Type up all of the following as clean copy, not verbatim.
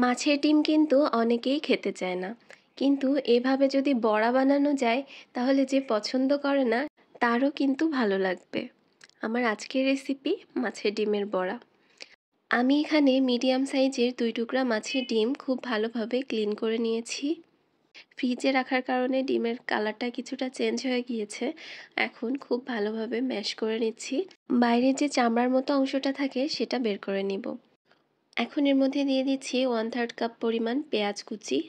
মাছের ডিম কিন্তু অনেকেই খেতে চায় না, কিন্তু এভাবে যদি বড়া বানানো যায় তাহলে যে পছন্দ করে না তারও কিন্তু ভালো লাগবে। আমার আজকের রেসিপি মাছের ডিমের বড়া। আমি এখানে মিডিয়াম সাইজের 2 টুকরা মাছের ডিম খুব ভালোভাবে ক্লিন করে নিয়েছি। ফ্রিজে রাখার কারণে ডিমের কালারটা কিছুটা চেঞ্জ হয়ে গিয়েছে। এখন খুব ভালোভাবে ম্যাশ করে নিচ্ছি। বাইরের যে চামড়ার মতো অংশটা থাকে সেটা বের করে নিব। এখন এর মধ্যে দিয়ে দিচ্ছি 1/3 কাপ পরিমাণ পেঁয়াজ কুচি।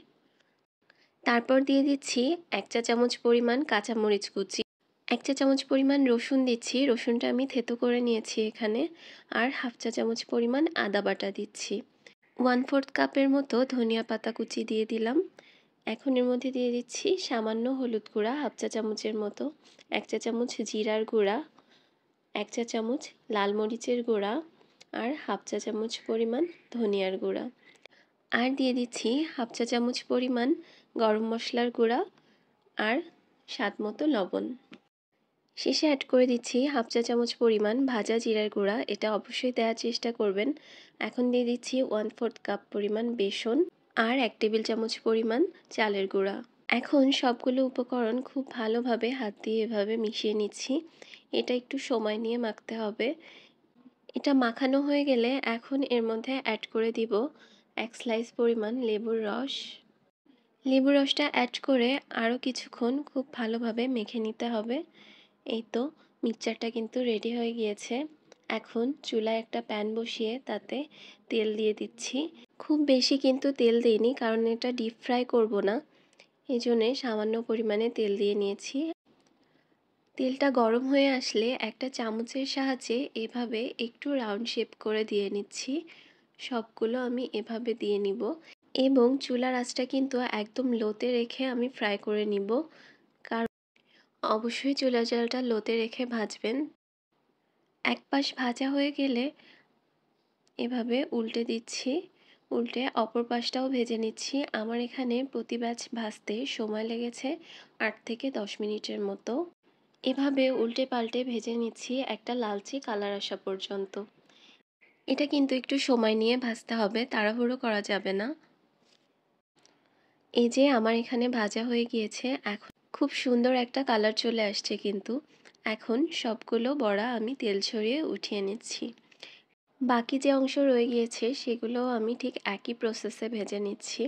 তারপর দিয়ে দিচ্ছি 1 চা চামচ পরিমাণ কাঁচামরিচ কুচি। 1 চা চামচ পরিমাণ রসুন দিচ্ছি, রসুনটা আমি থেতো করে নিয়েছি এখানে। আর 1/2 চা চামচ পরিমাণ আদা বাটা দিচ্ছি। 1/4 কাপের মতো ধনিয়া পাতা কুচি দিয়ে দিলাম। এখন এর মধ্যে দিয়ে দিচ্ছি সামান্য হলুদ গুঁড়া 1/2 চা চামচের মতো, 1 চা চামচ জিরার গুঁড়া, 1 চা চামচ লাল মরিচের গুঁড়া আর 1/2 চা চামচ পরিমাণ ধনিয়ার গুঁড়া। আর দিয়ে দিচ্ছি 1/2 চা চামচ পরিমাণ গরম মশলার গুঁড়া আর স্বাদ মতো লবণ। শেষে অ্যাড করে দিচ্ছি 1/2 চা চামচ পরিমাণ ভাজা জিরার গুঁড়া, এটা অবশ্যই দেওয়ার চেষ্টা করবেন। এখন দিয়ে দিচ্ছি 1/4 কাপ পরিমাণ বেসন আর 1 টেবিল চামচ পরিমাণ চালের গুঁড়া। এখন সবগুলো উপকরণ খুব ভালোভাবে হাত দিয়ে এভাবে মিশিয়ে নিচ্ছি। এটা একটু সময় নিয়ে মাখতে হবে। এটা মাখানো হয়ে গেলে এখন এর মধ্যে অ্যাড করে দিব 1 স্লাইস পরিমাণ লেবুর রস। লেবুর রসটা অ্যাড করে আরও কিছুক্ষণ খুব ভালোভাবে মেখে নিতে হবে। এই তো মিক্সচারটা কিন্তু রেডি হয়ে গিয়েছে। এখন চুলায় একটা প্যান বসিয়ে তাতে তেল দিয়ে দিচ্ছি। খুব বেশি কিন্তু তেল দিইনি, কারণ এটা ডিপ ফ্রাই করব না, এই জন্যে সামান্য পরিমাণে তেল দিয়ে নিয়েছি। তেলটা গরম হয়ে আসলে একটা চামচের সাহায্যে এভাবে একটু রাউন্ড শেপ করে দিয়ে নিচ্ছি। সবগুলো আমি এভাবে দিয়ে নিব এবং চুলার আঁচটা কিন্তু একদম লোতে রেখে আমি ফ্রাই করে নিব। কারণ অবশ্যই চুলার জালটা লোতে রেখে ভাজবেন। এক পাশ ভাজা হয়ে গেলে এভাবে উল্টে দিচ্ছি, উল্টে অপর পাশটাও ভেজে নিচ্ছি। আমার এখানে প্রতি ব্যাচ ভাজতে সময় লেগেছে 8 থেকে 10 মিনিটের মতো। এভাবে উল্টে পাল্টে ভেজে নিচ্ছি একটা লালচে কালার আসা পর্যন্ত। এটা কিন্তু একটু সময় নিয়ে ভাজতে হবে, তাড়াহুড়ো করা যাবে না। এই যে আমার এখানে ভাজা হয়ে গিয়েছে, এখন খুব সুন্দর একটা কালার চলে আসছে কিন্তু। এখন সবগুলো বড়া আমি তেল ছড়িয়ে উঠিয়ে নিচ্ছি। বাকি যে অংশ রয়ে গিয়েছে সেগুলো আমি ঠিক একই প্রসেসে ভেজে নিচ্ছি।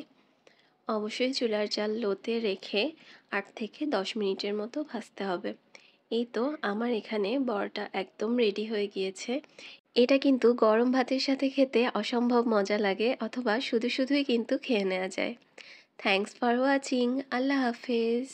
অবশ্যই চুলার জাল লোতে রেখে 8 থেকে 10 মিনিটের মতো ভাজতে হবে। এই তো আমার এখানে বড়াটা একদম রেডি হয়ে গিয়েছে। এটা কিন্তু গরম ভাতের সাথে খেতে অসম্ভব মজা লাগে, অথবা শুধুই কিন্তু খেয়ে নেওয়া যায়। Thanks for watching. আল্লাহ হাফেজ।